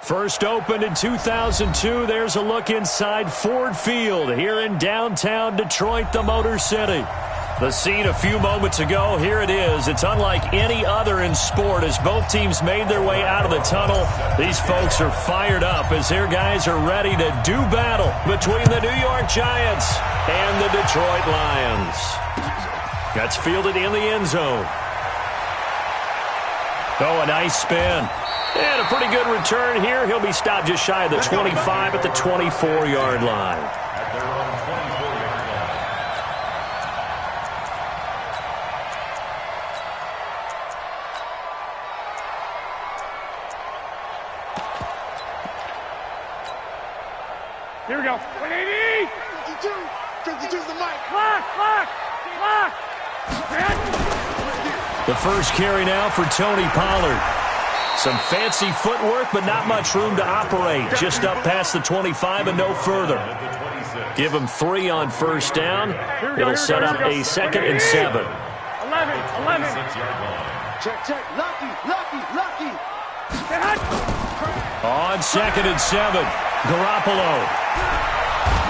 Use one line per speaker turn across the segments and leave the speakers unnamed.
First opened in 2002, there's a look inside Ford Field here in downtown Detroit, the Motor City. The scene a few moments ago, here it is. It's unlike any other in sport as both teams made their way out of the tunnel. These folks are fired up as their guys are ready to do battle between the New York Giants and the Detroit Lions. That's fielded in the end zone. Oh, a nice spin. And a pretty good return here. He'll be stopped just shy of the 25 at the 24-yard line.
Here we go. 180!
52's the mic.
Clock!
The first carry now for Tony Pollard. Some fancy footwork, but not much room to operate. Just up past the 25 and no further. Give him 3 on first down. It'll set up a 2nd and 7.
11.
Check. Lucky.
On 2nd and 7, Garoppolo.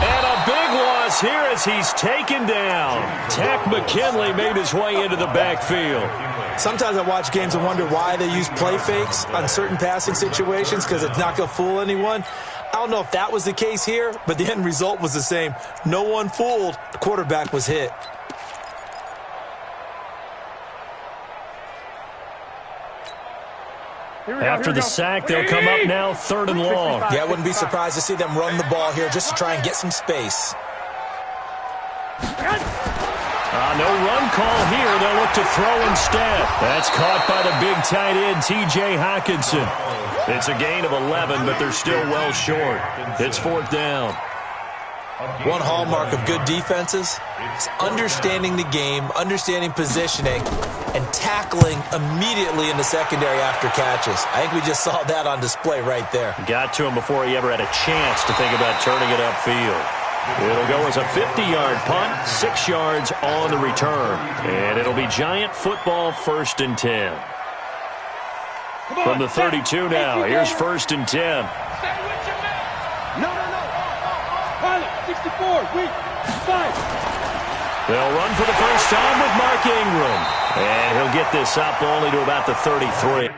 And a big loss here as he's taken down. Tack McKinley made his way into the backfield.
Sometimes I watch games and wonder why they use play fakes on certain passing situations because it's not going to fool anyone. I don't know if that was the case here, but the end result was the same. No one fooled. The quarterback was hit.
After the sack, they'll come up now 3rd and long.
Yeah, I wouldn't be surprised to see them run the ball here just to try and get some space.
No run call here. They'll look to throw instead. That's caught by the big tight end, T.J. Hockenson. It's a gain of 11, but they're still well short. It's 4th down.
One hallmark of good defenses is understanding the game, understanding positioning, and tackling immediately in the secondary after catches. I think we just saw that on display right there.
Got to him before he ever had a chance to think about turning it upfield. It'll go as a 50-yard punt, 6 yards on the return. And it'll be Giant football 1st and 10. From the 32 now, here's 1st and 10.
No.
Pilot, 64, weak, 5.
They'll run for the first time with Mark Ingram. And he'll get this up only to about the 33.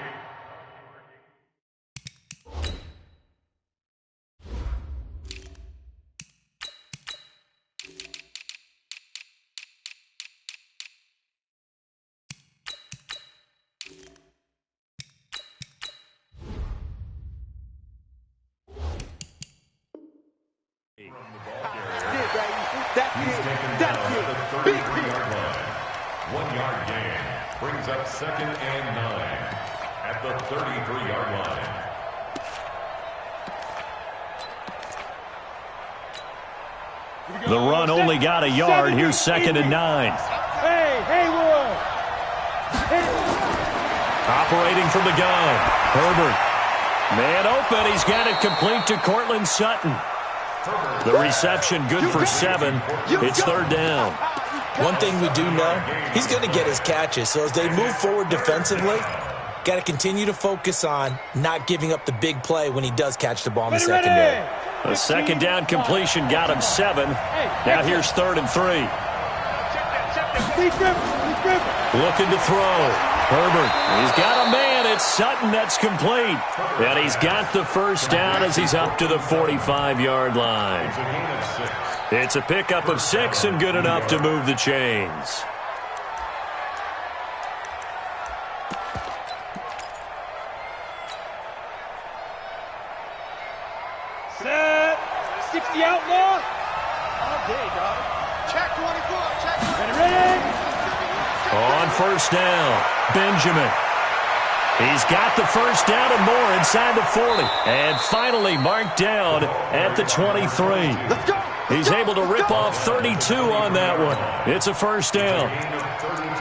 That's it. Big hit.
1-yard gain brings up 2nd and 9 at the 33-yard line.
The run only got a yard. Here's 2nd and 9.
Hey, Haywood.
Operating from the gun. Herbert. Man open. He's got it complete to Cortland Sutton. The reception good for 7. It's 3rd down.
One thing we do know, he's going to get his catches. So as they move forward defensively, got to continue to focus on not giving up the big play when he does catch the ball in the secondary.
A 2nd down completion got him 7. Now here's 3rd and 3. Looking to throw. Herbert, he's got a man. It's Sutton that's complete. And he's got the first down as he's up to the 45-yard line. It's a pickup of 6 and good enough to move the chains.
Set. 60 outlaw.
All day, dog. Check 24.
Ready.
On first down, Benjamin. He's got the first down and more inside the 40. And finally marked down at the 23.
Let's go.
He's able to rip off 32 on that one. It's a first down.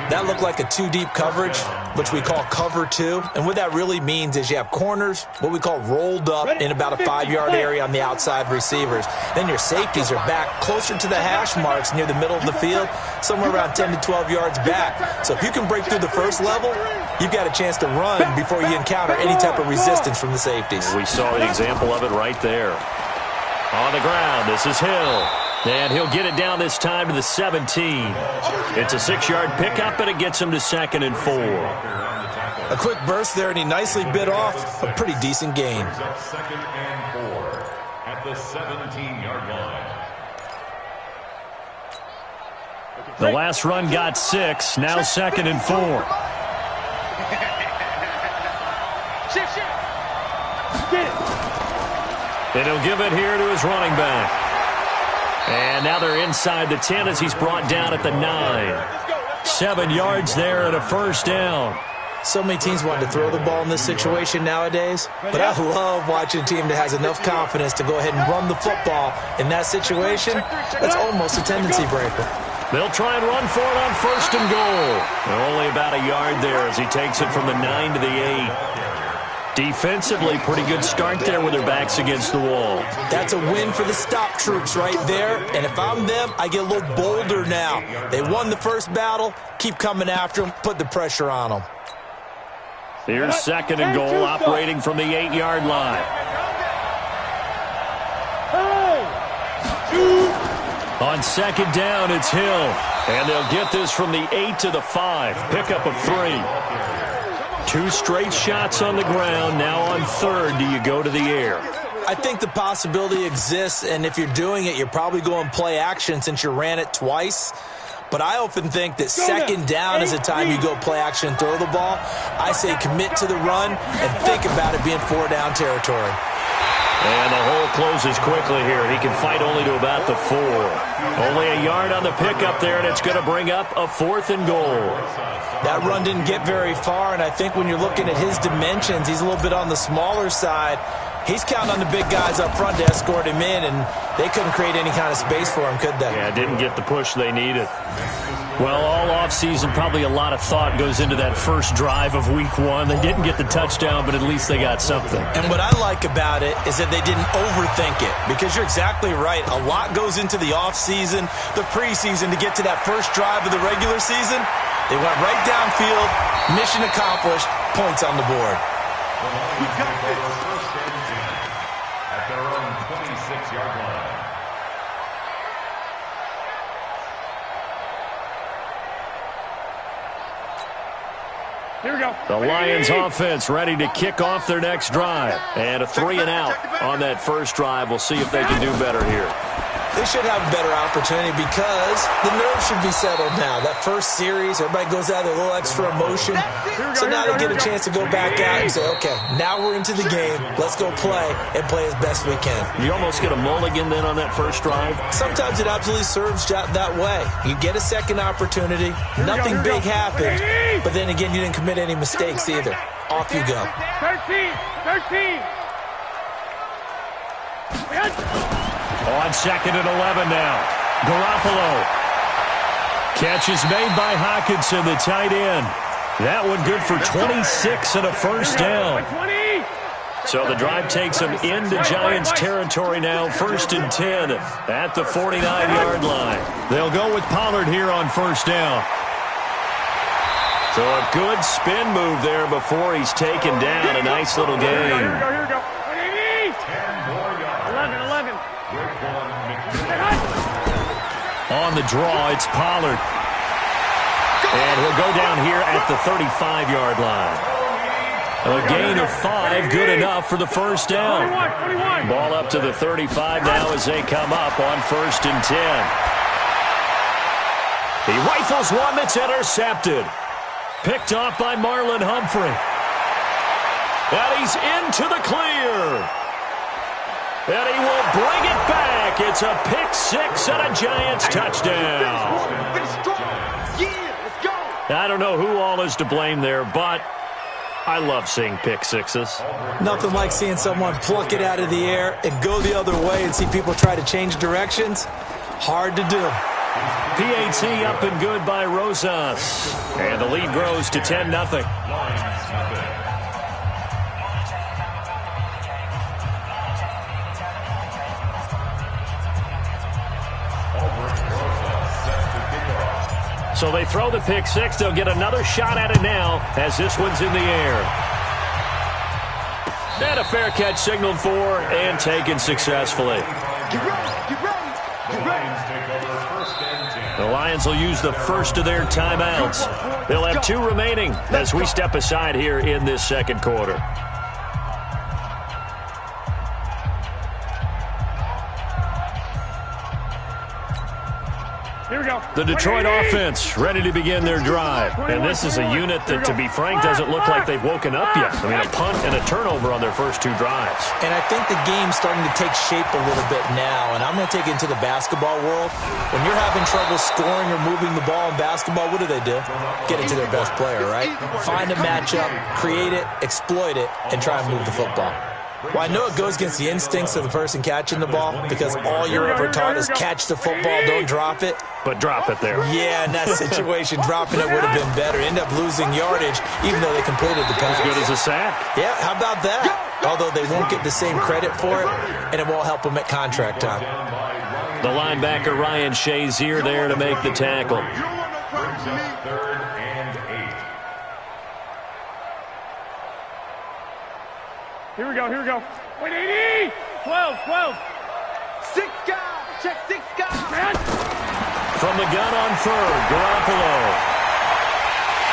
That looked like a 2-deep coverage, which we call cover 2. And what that really means is you have corners, what we call rolled up in about a 5-yard area on the outside receivers. Then your safeties are back closer to the hash marks near the middle of the field, somewhere around 10 to 12 yards back. So if you can break through the first level, you've got a chance to run before you encounter any type of resistance from the safeties.
We saw the example of it right there. On the ground, this is Hill. And he'll get it down this time to the 17. It's a 6-yard pickup, and it gets him to 2nd and 4.
A quick burst there, and he nicely bit off a pretty decent gain.
2nd and 4 at the 17-yard line.
The last run got 6, now 2nd and 4. And he'll give it here to his running back. And now they're inside the 10 as he's brought down at the 9. 7 yards there and a first down.
So many teams want to throw the ball in this situation nowadays, but I love watching a team that has enough confidence to go ahead and run the football in that situation. That's almost a tendency breaker.
They'll try and run for it on 1st and goal. Only about a yard there as he takes it from the 9 to the 8. Defensively, pretty good start there with their backs against the wall.
That's a win for the stop troops right there. And if I'm them, I get a little bolder now. They won the first battle. Keep coming after them. Put the pressure on them.
Here's 2nd and goal, operating from the 8-yard line. On 2nd down, it's Hill. And they'll get this from the 8 to the 5. Pickup of 3. 2 straight shots on the ground. Now on 3rd, do you go to the air?
I think the possibility exists, and if you're doing it, you're probably going play action since you ran it twice. But I often think that 2nd down is the time you go play action and throw the ball. I say commit to the run and think about it being 4-down territory.
And the hole closes quickly here. He can fight only to about the 4. Only a yard on the pickup there, and it's going to bring up a 4th and goal.
That run didn't get very far, and I think when you're looking at his dimensions, he's a little bit on the smaller side. He's counting on the big guys up front to escort him in, and they couldn't create any kind of space for him, could they?
Yeah, didn't get the push they needed. Well, all offseason, probably a lot of thought goes into that first drive of Week 1. They didn't get the touchdown, but at least they got something.
And what I like about it is that they didn't overthink it, because you're exactly right. A lot goes into the offseason, the preseason, to get to that first drive of the regular season. They went right downfield, mission accomplished, points on the board.
We got this. First and 10 at their own 26-yard line.
Here we go.
The Lions offense ready to kick off their next drive. And a 3-and-out on that first drive. We'll see if they can do better here.
They should have a better opportunity because the nerves should be settled now. That first series, everybody goes out with a little extra emotion. So now they get a chance to go back out and say, okay, now we're into the game. Let's go play and play as best we can.
You almost get a mulligan then on that first drive?
Sometimes it absolutely serves that way. You get a second opportunity. Nothing big happened. But then again, you didn't commit any mistakes either. Off you go.
13.
On 2nd and 11 now. Garoppolo. Catch is made by Hockenson, the tight end. That one good for 26 and a first down. So the drive takes them into Giants territory now. 1st and 10 at the 49-yard line. They'll go with Pollard here on first down. So a good spin move there before he's taken down. A nice little gain.
Here we go. 11.
On the draw, it's Pollard. And he'll go down here at the 35-yard line. A gain of 5, good enough for the first down.
21.
Ball up to the 35 now as they come up on 1st and 10. He rifles one that's intercepted. Picked off by Marlon Humphrey. And he's into the clear. And he will bring it back. It's a pick 6 and a Giants touchdown. I don't know who all is to blame there, but I love seeing pick 6s.
Nothing like seeing someone pluck it out of the air and go the other way and see people try to change directions. Hard to do.
PAT up and good by Rosas. And the lead grows to 10-0. So they throw the pick six. They'll get another shot at it now as this one's in the air. And a fair catch signaled for and taken successfully.
Get ready, get ready, get ready.
The Lions will use the first of their timeouts. They'll have 2 remaining as we step aside here in this second quarter.
Here we go.
The Detroit offense ready to begin their drive. And this is a unit that, to be frank, doesn't look like they've woken up yet. I mean, a punt and a turnover on their first 2 drives.
And I think the game's starting to take shape a little bit now, and I'm going to take it into the basketball world. When you're having trouble scoring or moving the ball in basketball, what do? Get it to their best player, right? Find a matchup, create it, exploit it, and try and move the football. Well, I know it goes against the instincts of the person catching the ball because all you're ever taught is catch the football, don't drop it.
But drop it there.
Yeah, in that situation, dropping it would have been better. End up losing yardage, even though they completed the pass.
As good as a sack.
Yeah, how about that? Although they won't get the same credit for it, and it won't help them at contract time.
The linebacker, Ryan Shazier, there to make the tackle.
Brings up 3rd and 8.
Here we go, here we go. 180! 12, 12.
6 guys, check 6 guys.
Man.
From the gun on 3rd, Garoppolo.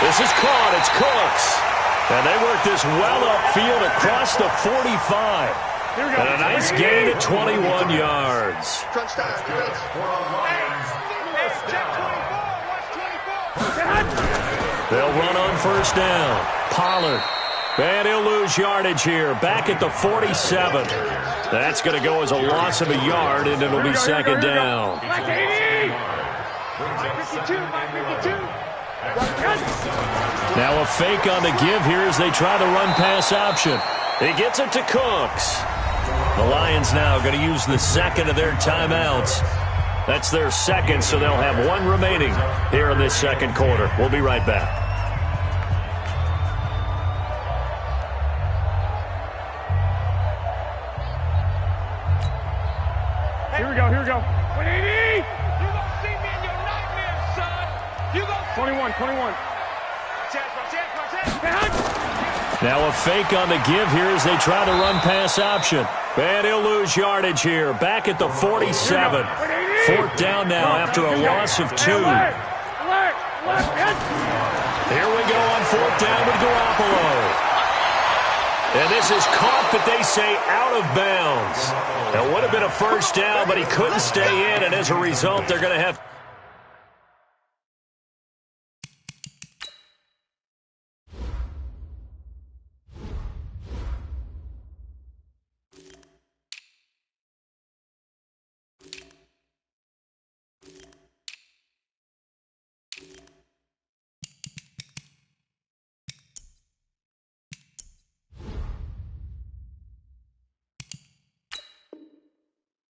This is caught. It's Cooks. And they work this well upfield across the 45.
Here we go.
And a nice gain at 21 yards.
Crunch time. Hey, check 24, watch 24.
They'll run on first down. Pollard. And he'll lose yardage here. Back at the 47. That's going to go as a loss of a yard, and it'll be second down.
Black 80!
52, 52.
Now a fake on the give here as they try the run-pass option. He gets it to Cooks. The Lions now going to use the second of their timeouts. That's their second, so they'll have 1 remaining here in this second quarter. We'll be right back.
Here we go, here we go. 180!
You gonna see me in your nightmares, son. You gonna
21, 21.
Now a fake on the give here as they try the run-pass option. And he'll lose yardage here. Back at the 47. 4th down now after a loss of 2. Here we go on 4th down with Garoppolo. And this is caught, but they say out of bounds. It would have been a first down, but he couldn't stay in, and as a result, they're going to have...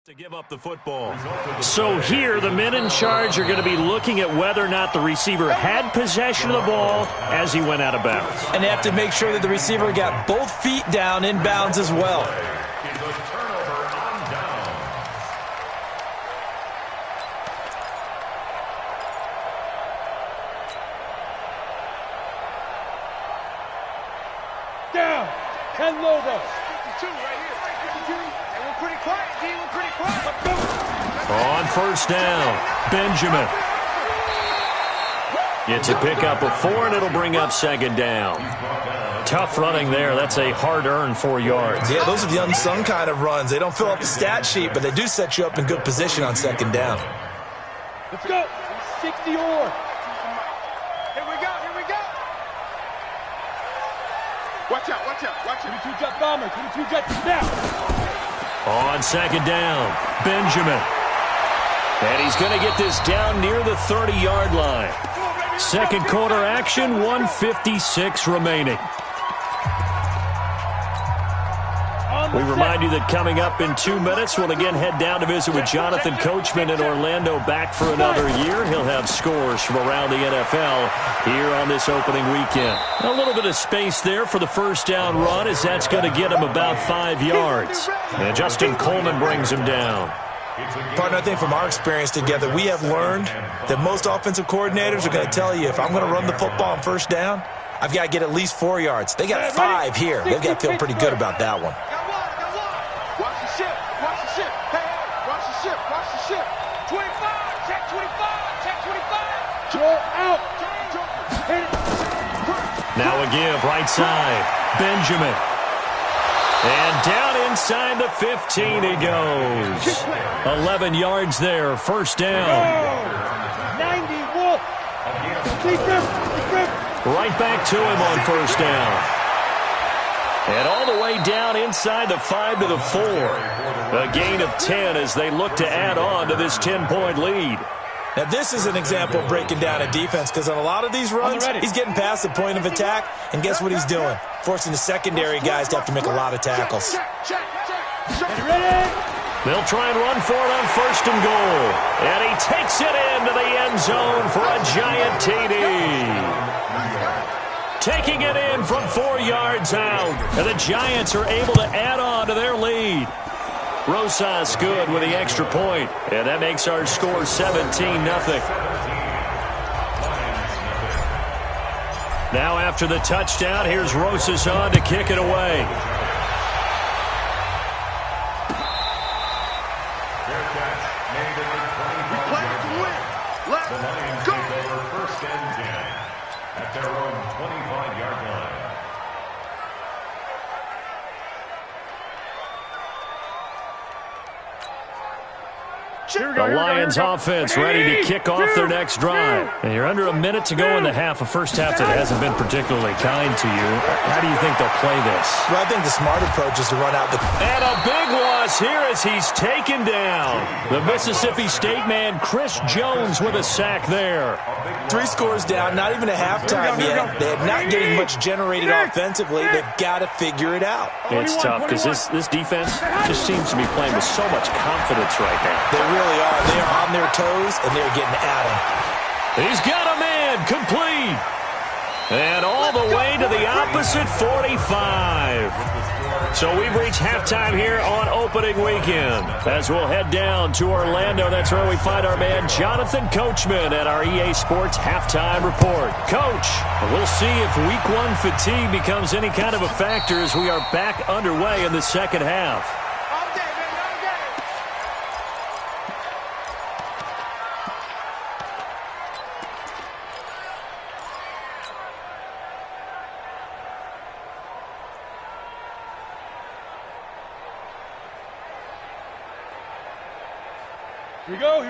to give up the football. So here, the men in charge are going to be looking at whether or not the receiver had possession of the ball as he went out of bounds.
And they have to make sure that the receiver got both feet down in bounds as well.
Down. Ken Lobo.
52 right here. 52. And we're pretty quiet, D. We're pretty quiet. Let's go.
On first down, Benjamin. Gets a pickup of 4, and it'll bring up second down. Tough running there. That's a hard-earned 4 yards.
Yeah, those are the unsung kind of runs. They don't fill up the stat sheet, but they do set you up in good position on second down.
Let's go. 60 or.
Here we go. Here we go. Watch out. Watch out. Watch out.
22 jet bomber. 22 jet snap.
On second down, Benjamin. And he's going to get this down near the 30-yard line. Second quarter action, 1:56 remaining. We remind you that coming up in 2 minutes, we'll again head down to visit with Jonathan Coachman in Orlando, back for another year. He'll have scores from around the NFL here on this opening weekend. A little bit of space there for the first down run, as that's going to get him about 5 yards. And Justin Coleman brings him down.
Partner, I think from our experience together, we have learned that most offensive coordinators are going to tell you, if I'm going to run the football on first down, I've got to get at least 4 yards. They got 5 here. They've got to feel pretty good about that one.
Watch the ship. Watch the ship. Hey, watch the ship. Watch the ship. 25. Check 25. Check 25.
Joe out.
Now a give, right side. Benjamin. And down inside the 15 he goes. 11 yards there, first down.
90, Wolf.
Right back to him on first down. And all the way down inside the 5 to the 4. A gain of 10 as they look to add on to this 10-point lead.
Now, this is an example of breaking down a defense, because on a lot of these runs, he's getting past the point of attack, and guess what he's doing? Forcing the secondary guys to have to make a lot of tackles.
They'll try and run for it on first and goal. And he takes it into the end zone for a giant TD. Taking it in from 4 yards out. And the Giants are able to add on to their lead. Rosas good with the extra point. And that makes our score 17-0. Now after the touchdown, here's Rosas on to kick it away. The Lions offense ready to kick off their next drive. And you're under a minute to go in the half, a first half that hasn't been particularly kind to you. How do you think they'll play this?
Well, I think the smart approach is to run out the...
And a big loss here as he's taken down. The Mississippi State man, Chris Jones, with a sack there.
3 scores down, not even a halftime yet. They're not getting much generated offensively. They've got to figure it out.
It's tough because this defense just seems to be playing with so much confidence right now.
They really are. They are on their toes, and they're getting at him.
He's got a man complete. And all the way to the opposite 45. So we've reached halftime here on opening weekend. As we'll head down to Orlando, that's where we find our man Jonathan Coachman at our EA Sports Halftime Report. Coach, we'll see if Week 1 fatigue becomes any kind of a factor as we are back underway in the second half.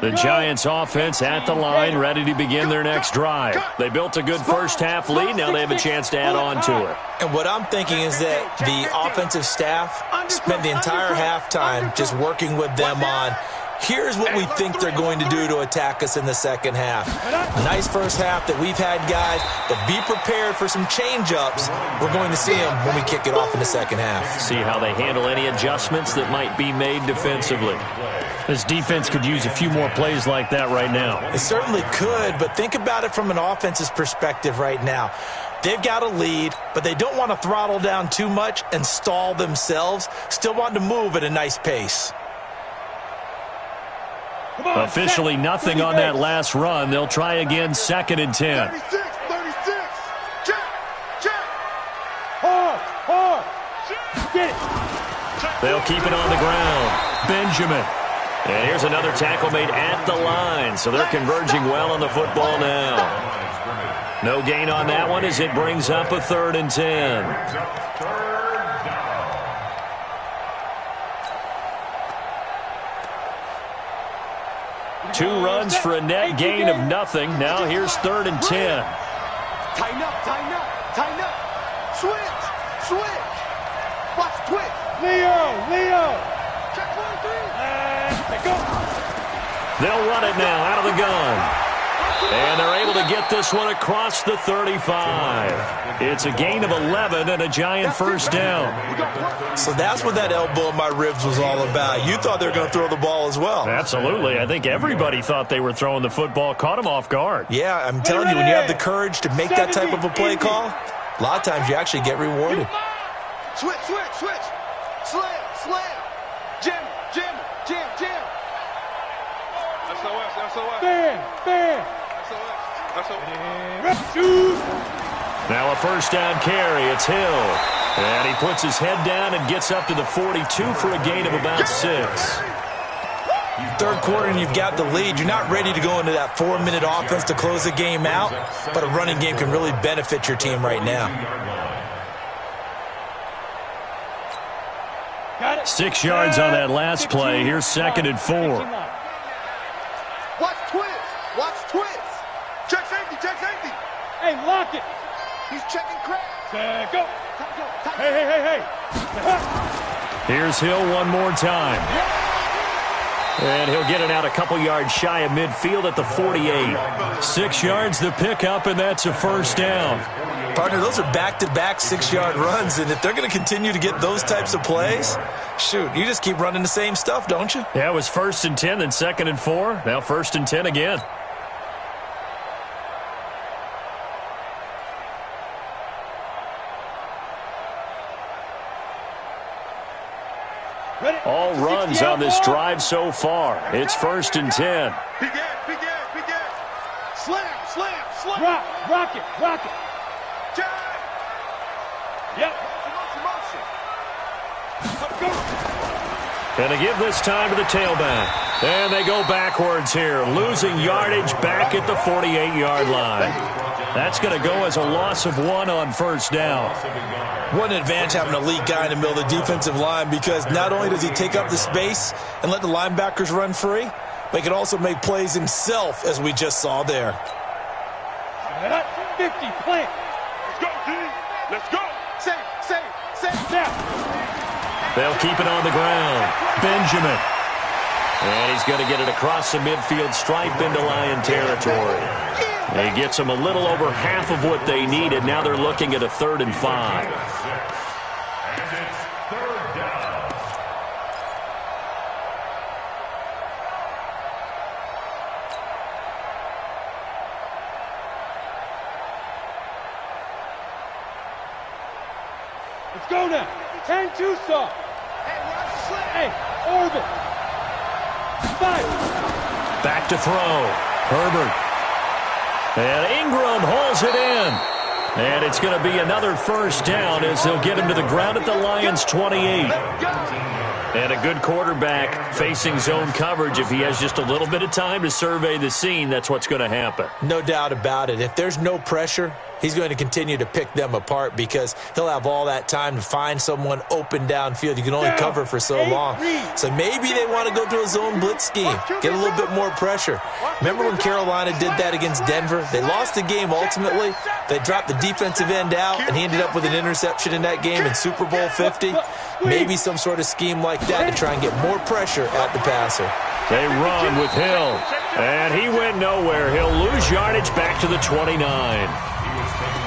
The Giants offense at the line, ready to begin their next drive. They built a good first half lead. Now they have a chance to add on to it.
And what I'm thinking is that the offensive staff spent the entire halftime just working with them on, here's what we think they're going to do to attack us in the second half. Nice first half that we've had, guys, but be prepared for some change-ups. We're going to see them when we kick it off in the second half.
See how they handle any adjustments that might be made defensively. This defense could use a few more plays like that right now.
It certainly could, but think about it from an offense's perspective right now. They've got a lead, but they don't want to throttle down too much and stall themselves. Still want to move at a nice pace.
Officially nothing on that last run. They'll try again, 2nd and 10.
36. Check.
Hard. Get it.
They'll keep it on the ground. Benjamin. And here's another tackle made at the line, so they're converging well on the football now. No gain on that one as it brings up a 3rd and 10. Two runs for a net gain of nothing. Now here's 3rd and 10.
Tighten up. Switch. Watch the twitch.
Leo.
Check 1-3.
They'll run it now out of the gun. And they're able to get this one across the 35. It's a gain of 11 and a giant first down.
So that's what that elbow in my ribs was all about. You thought they were going to throw the ball as well.
Absolutely. I think everybody thought they were throwing the football, caught them off guard.
Yeah, I'm telling you, when you have the courage to make that type of a play call, a lot of times you actually get rewarded.
Switch. Slam. Jam.
Now a first down carry. It's Hill. And he puts his head down and gets up to the 42 for a gain of about 6.
Third quarter and you've got the lead. You're not ready to go into that 4-minute offense to close the game out, but a running game can really benefit your team right now.
6 yards on that last play. Here's 2nd and 4.
Watch twist. Watch twist. Check safety. Check safety.
Hey, lock it.
He's checking crap.
Go. Hey.
Here's Hill one more time. And he'll get it out a couple yards shy of midfield at the 48. 6 yards the pickup, and that's a first down.
Partner, those are back-to-back 6-yard runs, and if they're going to continue to get those types of plays, shoot, you just keep running the same stuff, don't you?
Yeah, it was 1st and 10, then 2nd and 4. Now 1st and 10 again. All runs on this drive so far. It's 1st and 10.
Begin. Slam.
Rock it.
Jab.
Yep.
Motion.
Go.
And they give this time to the tailback. And they go backwards here, losing yardage back at the 48-yard line. That's going to go as a loss of 1 on first down.
What an advantage having a elite guy in the middle of the defensive line, because not only does he take up the space and let the linebackers run free, but he can also make plays himself, as we just saw there.
50, plant.
Let's go, D. Let's go. Say.
Now.
They'll keep it on the ground. Benjamin. And he's going to get it across the midfield stripe into Lion territory. He gets them a little over half of what they needed. Now they're looking at a 3rd and 5.
And it's 3rd down.
Let's go now. 10-2 saw. Hey, orbit. 5.
Back to throw. Herbert. And Ingram holds it in. And it's going to be another first down as they'll get him to the ground at the Lions' 28. And a good quarterback facing zone coverage. If he has just a little bit of time to survey the scene, that's what's going to happen.
No doubt about it. If there's no pressure, he's going to continue to pick them apart, because he'll have all that time to find someone open downfield. You can only cover for so long. So maybe they want to go to a zone blitz scheme, get a little bit more pressure. Remember when Carolina did that against Denver? They lost the game ultimately. They dropped the defensive end out, and he ended up with an interception in that game in Super Bowl 50. Maybe some sort of scheme like that to try and get more pressure at the passer.
They run with Hill, and he went nowhere. He'll lose yardage back to the 29.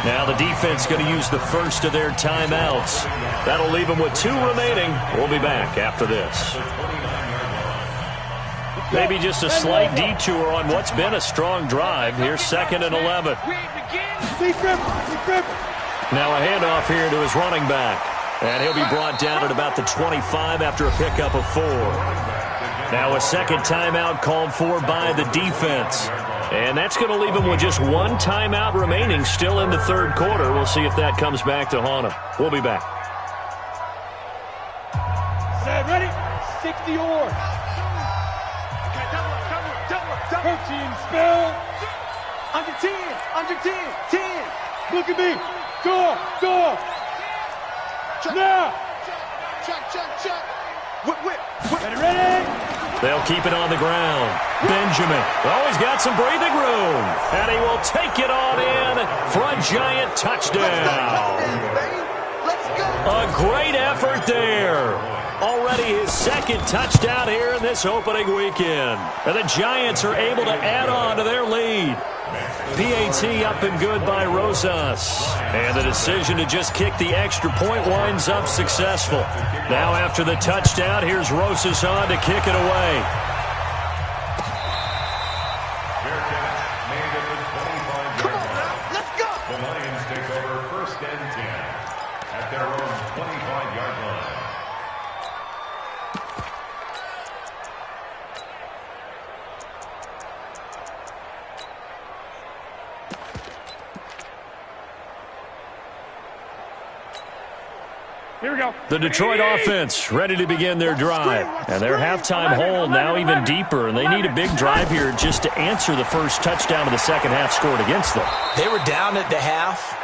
Now the defense going to use the first of their timeouts. That'll leave them with 2 remaining. We'll be back after this. Maybe just a slight detour on what's been a strong drive. Here's 2nd and 11. Now a handoff here to his running back. And he'll be brought down at about the 25 after a pickup of 4. Now a second timeout called for by the defense. And that's going to leave him with just 1 timeout remaining still in the 3rd quarter. We'll see if that comes back to haunt him. We'll be back.
Ready? 60 or. Protein spell.
Under 10. 10.
Look at me. Go. Now.
Check. Whip.
Ready?
They'll keep it on the ground. Benjamin. Oh, he's got some breathing room. And he will take it on in for a giant touchdown. A great effort there. Already his 2nd touchdown here in this opening weekend. And the Giants are able to add on to their lead. PAT up and good by Rosas. And the decision to just kick the extra point winds up successful. Now after the touchdown, here's Rosas on to kick it away.
Come on now, let's go.
The Lions take over 1st and 10 at their own 25-yard line.
Here we go.
The Detroit offense ready to begin their drive. And their halftime hold now even deeper, and they need a big drive here just to answer the first touchdown of the second half scored against them.
They were down at the half.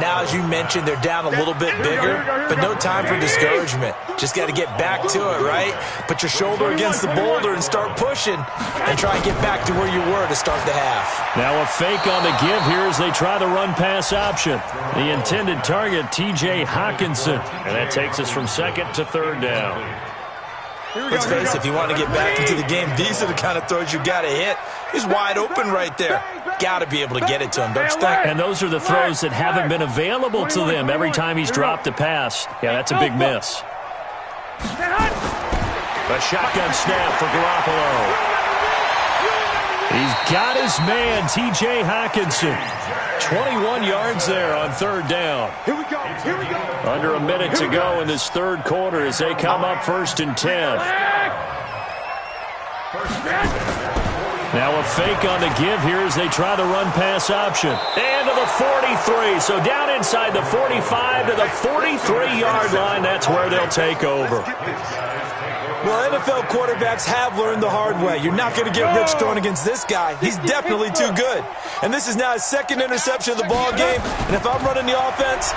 Now, as you mentioned, they're down a little bit bigger, but no time for discouragement. Just got to get back to it, right? Put your shoulder against the boulder and start pushing and try and get back to where you were to start the half.
Now a fake on the give here as they try the run-pass option. The intended target, T.J. Hawkinson. And that takes us from second to third down.
Let's face it, if you want to get back into the game, these are the kind of throws you got to hit. He's wide open right there. Got to be able to get it to him, don't you think?
And those are the throws that haven't been available to them every time he's dropped a pass. Yeah, that's a big miss. A shotgun snap for Garoppolo. He's got his man, T.J. Hawkinson. 21 yards there on third down.
Here we go. Here we go.
Under a minute to go in this third quarter as they come up 1st and 10. Now a fake on the give here as they try the run-pass option. And to the 43. So down inside the 45 to the 43-yard line. That's where they'll take over.
Well, NFL quarterbacks have learned the hard way. You're not going to get rich throwing against this guy. He's definitely too good. And this is now his second interception of the ball game. And if I'm running the offense...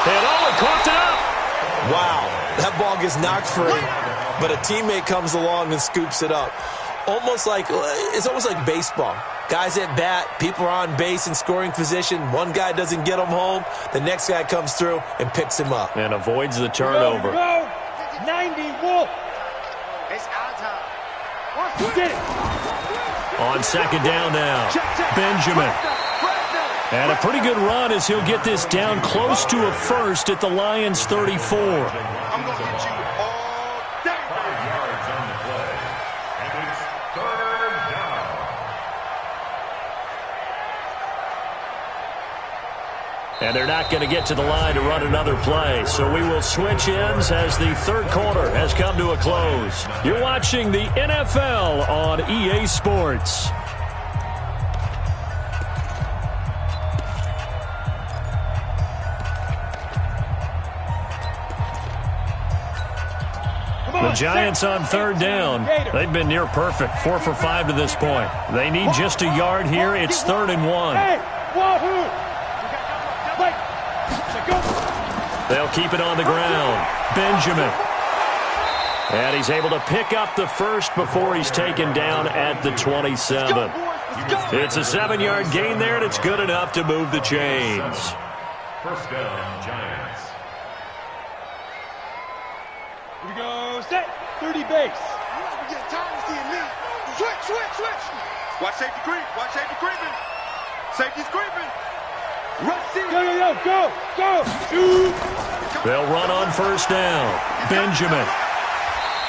And caught it up.
Wow, that ball gets knocked free, but a teammate comes along and scoops it up. It's almost like baseball. Guys at bat, people are on base in scoring position. One guy doesn't get him home. The next guy comes through and picks him up.
And avoids the turnover.
90 Wolf.
It's our time.
Get it.
On second down now, Benjamin. And a pretty good run as he'll get this down close to a first at the Lions' 34.
I'm going to get you all day.
5 yards on the play. And it's third down.
And they're not going to get to the line to run another play. So we will switch ends as the third quarter has come to a close. You're watching the NFL on EA Sports. The Giants on third down. They've been near perfect, 4 for 5 to this point. They need just a yard here. It's 3rd and 1. They'll keep it on the ground. Benjamin. And he's able to pick up the first before he's taken down at the 27. It's a 7-yard gain there, and it's good enough to move the chains.
First down, Giants.
Here we go. Set. 30 base.
We get time to see it lead. Switch. Watch safety creep. Watch safety creeping. Safety's creeping.
Go. Shoot.
They'll run on first down. Benjamin.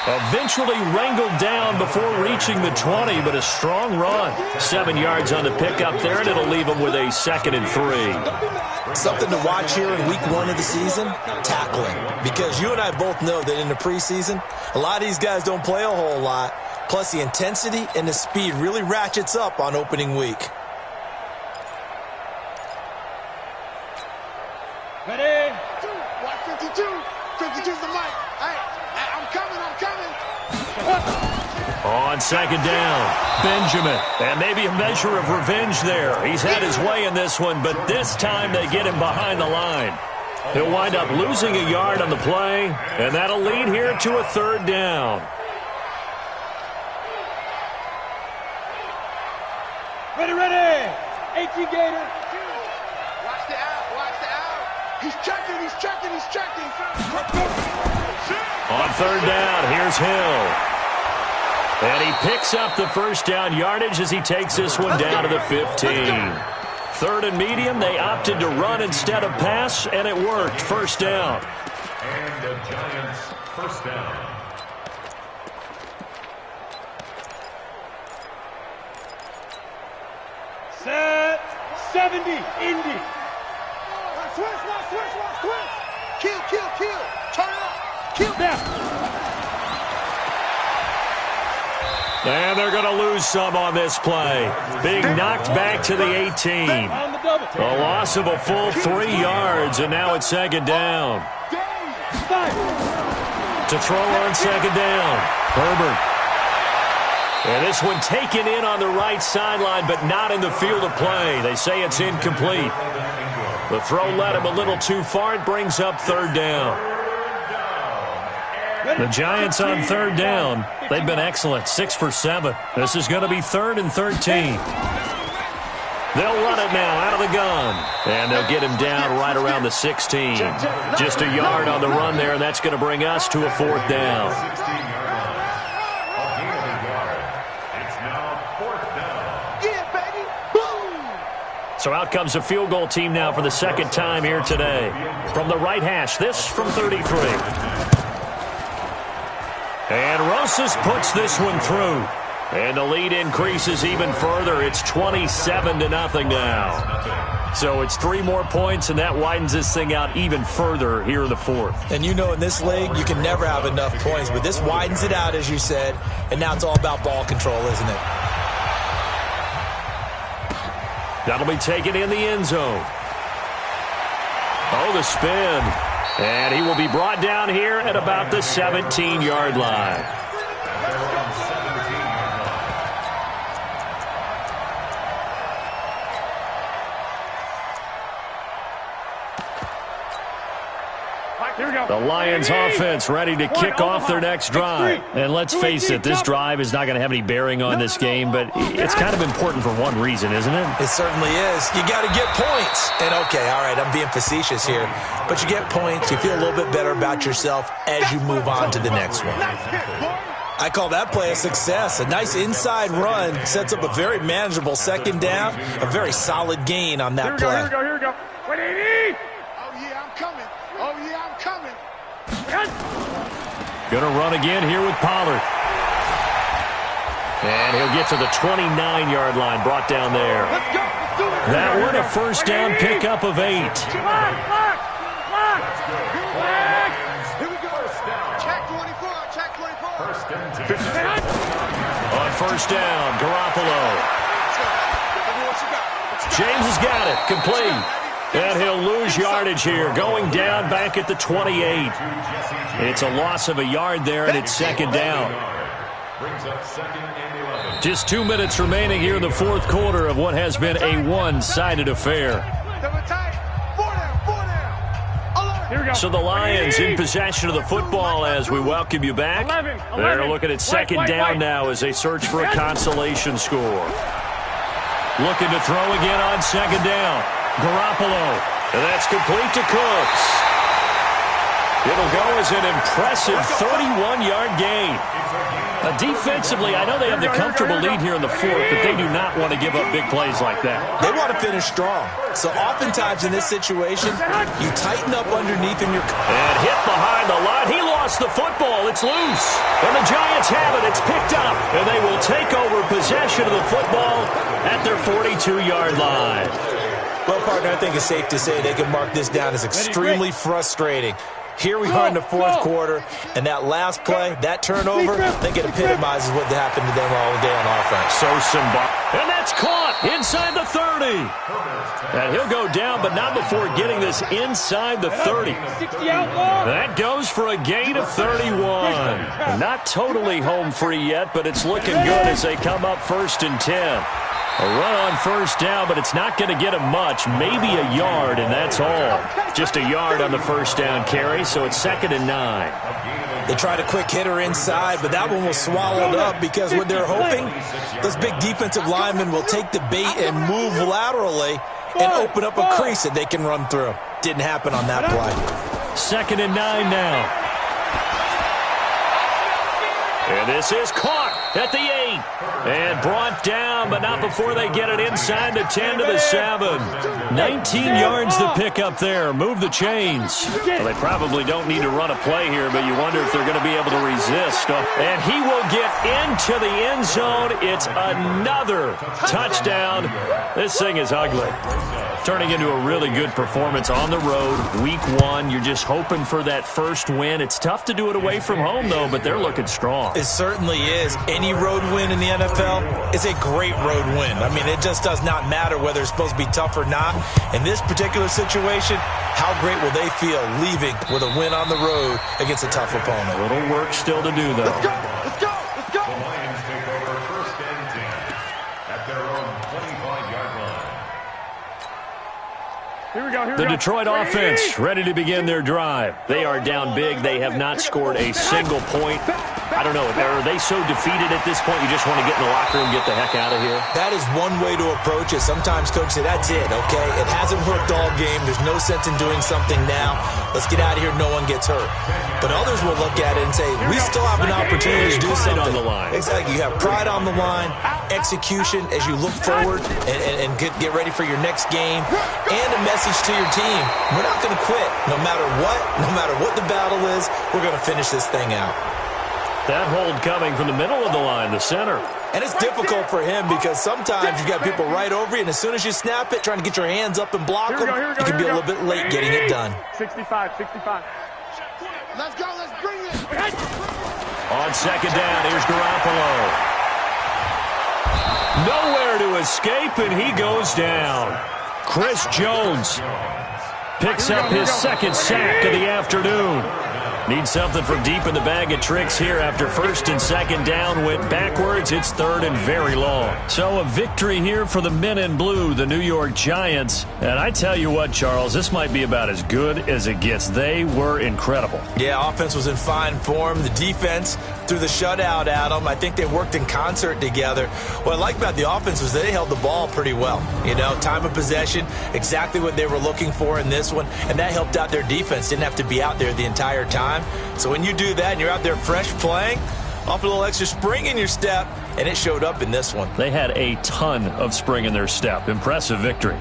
Eventually wrangled down before reaching the 20, but a strong run. 7 yards on the pickup there, and it'll leave them with a 2nd and 3.
Something to watch here in week 1 of the season, tackling. Because you and I both know that in the preseason, a lot of these guys don't play a whole lot. Plus the intensity and the speed really ratchets up on opening week.
Ready?
Watch 52. 52's the mic. Hey, I'm coming.
On second down, Benjamin. And maybe a measure of revenge there. He's had his way in this one, but this time they get him behind the line. He'll wind up losing a yard on the play, and that'll lead here to a 3rd down.
Ready. 18 Gator.
Watch the out. He's checking.
On 3rd down, here's Hill. And he picks up the first down yardage as he takes this one down to the 15. 3rd and medium, they opted to run instead of pass, and it worked. First down.
And the Giants first down.
Set. 70. Indy.
Switch. Kill. Turn it up. Kill.
Now.
And they're going to lose some on this play. Being knocked back to the 18. A loss of a full 3 yards, and now it's 2nd down. To throw on second down, Herbert. And this one taken in on the right sideline, but not in the field of play. They say it's incomplete. The throw led him a little too far. It brings up third down. The Giants on third down. They've been excellent, 6 for 7. This is going to be 3rd and 13. They'll run it now out of the gun. And they'll get him down right around the 16. Just a yard on the run there, and that's going to bring us to a 4th down. So out comes a field goal team now for the second time here today. From the right hash, this from 33. And Rosas puts this one through. And the lead increases even further. It's 27-0 now. So it's 3 more points, and that widens this thing out even further here in the 4th.
And you know in this league, you can never have enough points. But this widens it out, as you said. And now it's all about ball control, isn't it?
That'll be taken in the end zone. Oh, the spin. And he will be brought down here at about the 17-yard line. The Lions offense ready to kick off their next drive. And let's face it, this drive is not going to have any bearing on this game, but it's kind of important for one reason, isn't it?
It certainly is. You got to get points. And okay, all right, I'm being facetious here, but you get points, you feel a little bit better about yourself as you move on to the next one. I call that play a success. A nice inside run sets up a very manageable second down, a very solid gain on that play.
Here we go. 180.
Oh, yeah, I'm coming. Oh, yeah, I'm coming.
Going to run again here with Pollard. And he'll get to the 29-yard line, brought down there.
Let's go. Let's do it.
That one a first down pickup of 8.
Here we go. Check 24. Check 24.
On first down, Garoppolo. James has got it, complete. And he'll lose yardage here, going down back at the 28. It's a loss of a yard there, and it's second down. Just 2 minutes remaining here in the 4th quarter of what has been a one-sided affair. So the Lions in possession of the football as we welcome you back. They're looking at second down now as they search for a consolation score. Looking to throw again on second down. Garoppolo, and that's complete to Cooks. It'll go as an impressive 31-yard gain. Defensively, I know they have the comfortable lead here in the 4th, but they do not want to give up big plays like that.
They want to finish strong. So oftentimes in this situation, you tighten up underneath in your...
And hit behind the line. He lost the football. It's loose. And the Giants have it. It's picked up. And they will take over possession of the football at their 42-yard line.
Well, partner, I think it's safe to say they can mark this down as extremely frustrating. Here we are in the 4th quarter, and that last play, that turnover, I think it epitomizes what happened to them all day on offense.
So symbolic. And that's caught inside the 30. And he'll go down, but not before getting this inside the 30. That goes for a gain of 31. Not totally home free yet, but it's looking good as they come up 1st and 10. A run on first down, but it's not going to get him much. Maybe a yard, and that's all. Just a yard on the first down carry, so it's 2nd and 9.
They tried a quick hitter inside, but that one was swallowed up because what they're hoping, those big defensive linemen will take the bait and move laterally and open up a crease that they can run through. Didn't happen on that play.
2nd and 9 now. And this is caught at the 8. And brought down, but not before they get it inside the 10 to the 7. 19 yards to pick up there. Move the chains. Well, they probably don't need to run a play here, but you wonder if they're going to be able to resist. And he will get into the end zone. It's another touchdown. This thing is ugly. Turning into a really good performance on the road. Week 1, you're just hoping for that first win. It's tough to do it away from home, though, but they're looking strong.
It certainly is. Any road win in the NFL is a great road win. I mean, it just does not matter whether it's supposed to be tough or not. In this particular situation, how great will they feel leaving with a win on the road against a tough opponent?
A little work still to do, though.
Let's go! Let's go! Let's go!
The Lions take over first and 10 at their own 25-yard line.
Here we go, here we
The
go.
Detroit offense ready to begin their drive. They are down big. They have not scored a single point. I don't know. Are they so defeated at this point you just want to get in the locker room and get the heck out of here?
That is one way to approach it. Sometimes coaches say, that's it, okay? It hasn't worked all game. There's no sense in doing something now. Let's get out of here. No one gets hurt. But others will look at it and say, we still have an opportunity to do
Pride
something.
on the line.
Exactly. You have pride on the line, execution as you look forward and get ready for your next game, and a message to your team. We're not going to quit. No matter what the battle is, we're going to finish this thing out.
That hold coming from the middle of the line, the center.
And it's difficult for him because sometimes you've got people right over you, and as soon as you snap it, trying to get your hands up and block them, you can be a little bit late getting it done.
65.
Let's go! Let's bring it!
On second down, here's Garoppolo. Nowhere to escape, and he goes down. Chris Jones picks up his second sack of the afternoon. Needs something from deep in the bag of tricks here after first and second down went backwards. It's third and very long. So a victory here for the men in blue, the New York Giants. And I tell you what, Charles, this might be about as good as it gets. They were incredible.
Yeah, offense was in fine form. The defense threw the shutout at them. I think they worked in concert together. What I like about the offense was they held the ball pretty well. You know, time of possession, exactly what they were looking for in this one. And that helped out their defense. Didn't have to be out there the entire time. So when you do that and you're out there fresh playing, off a little extra spring in your step, and it showed up in this one.
They had a ton of spring in their step. Impressive victory.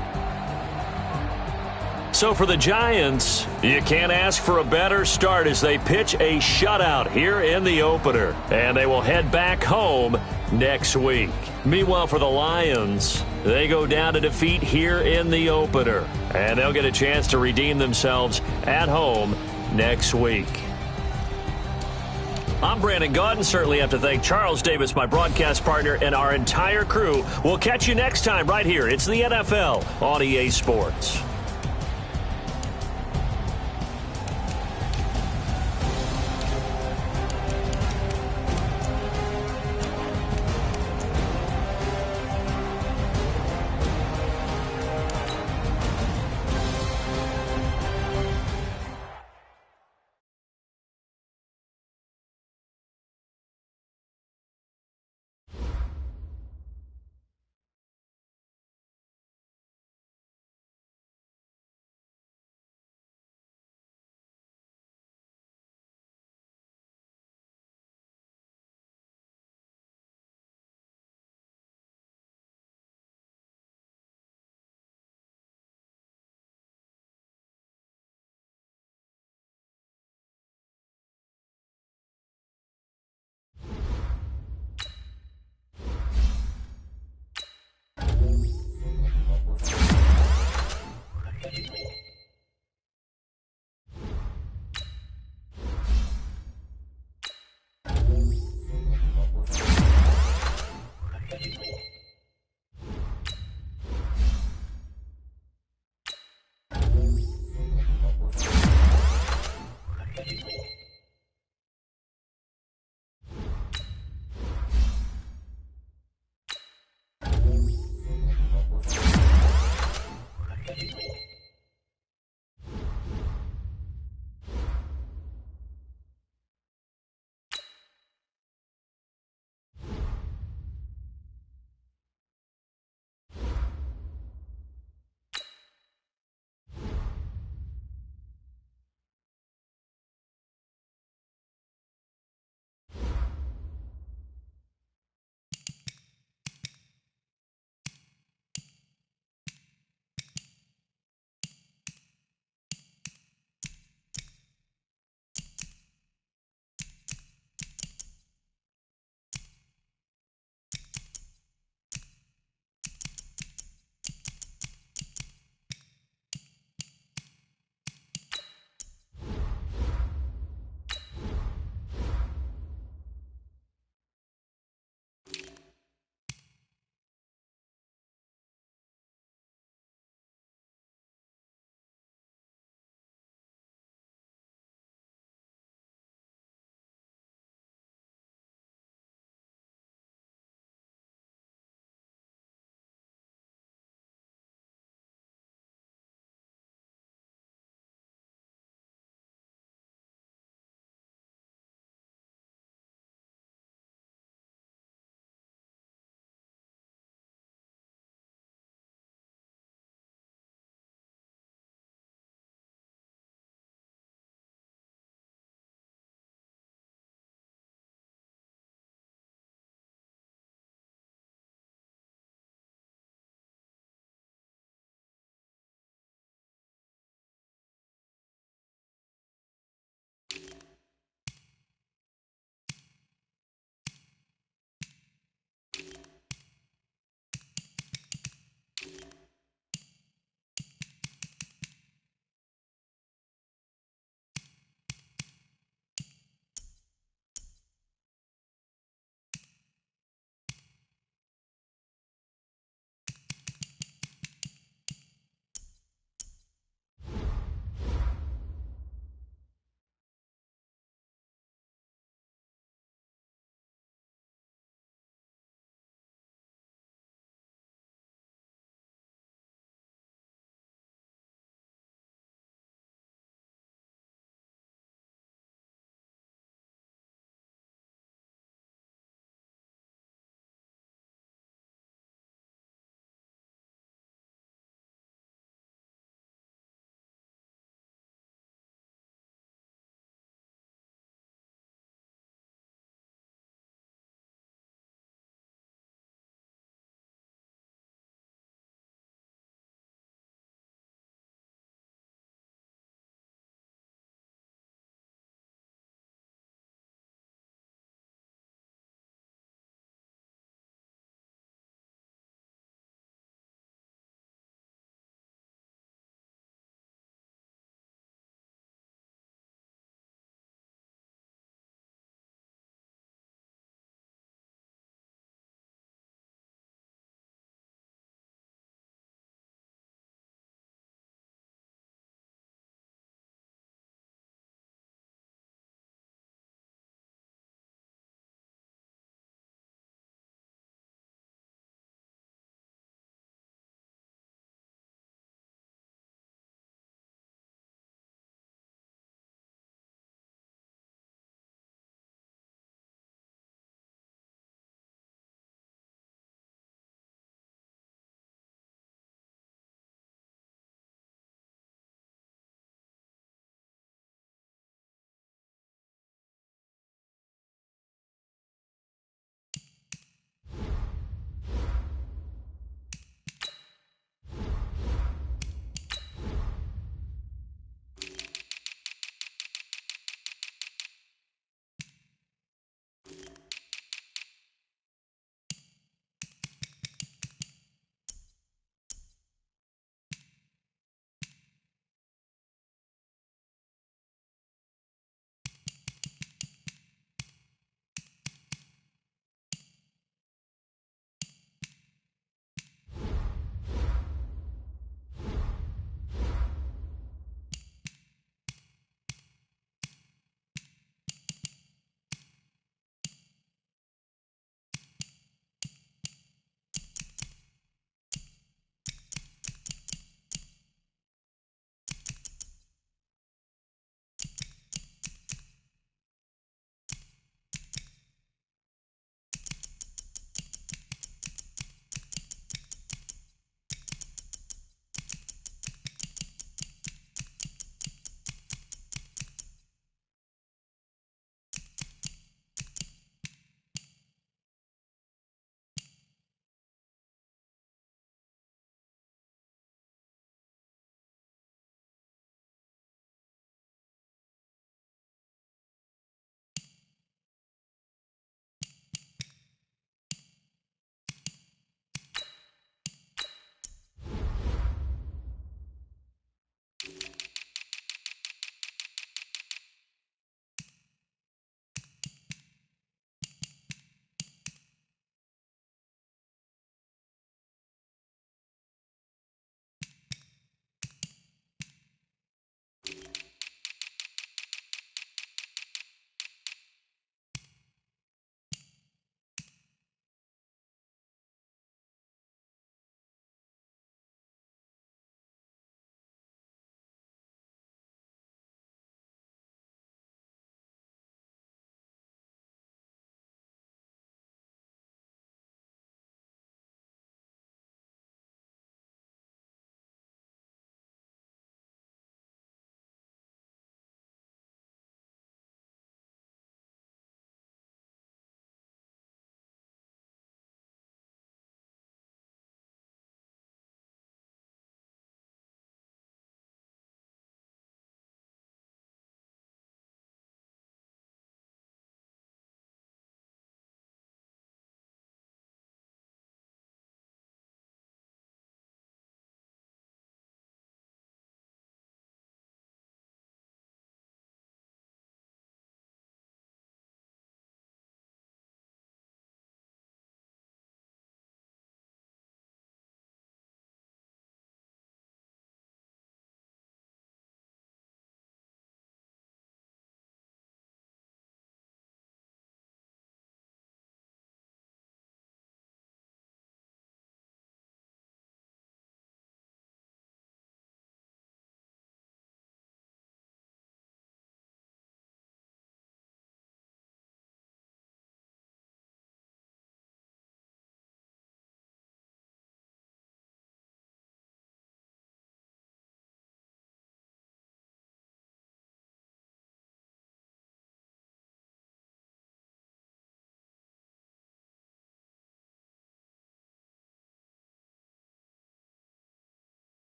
So for the Giants, you can't ask for a better start as they pitch a shutout here in the opener. And they will head back home next week. Meanwhile, for the Lions, they go down to defeat here in the opener. And they'll get a chance to redeem themselves at home next week. I'm Brandon Gaudin. Certainly have to thank Charles Davis, my broadcast partner, and our entire crew. We'll catch you next time right here. It's the NFL on EA Sports.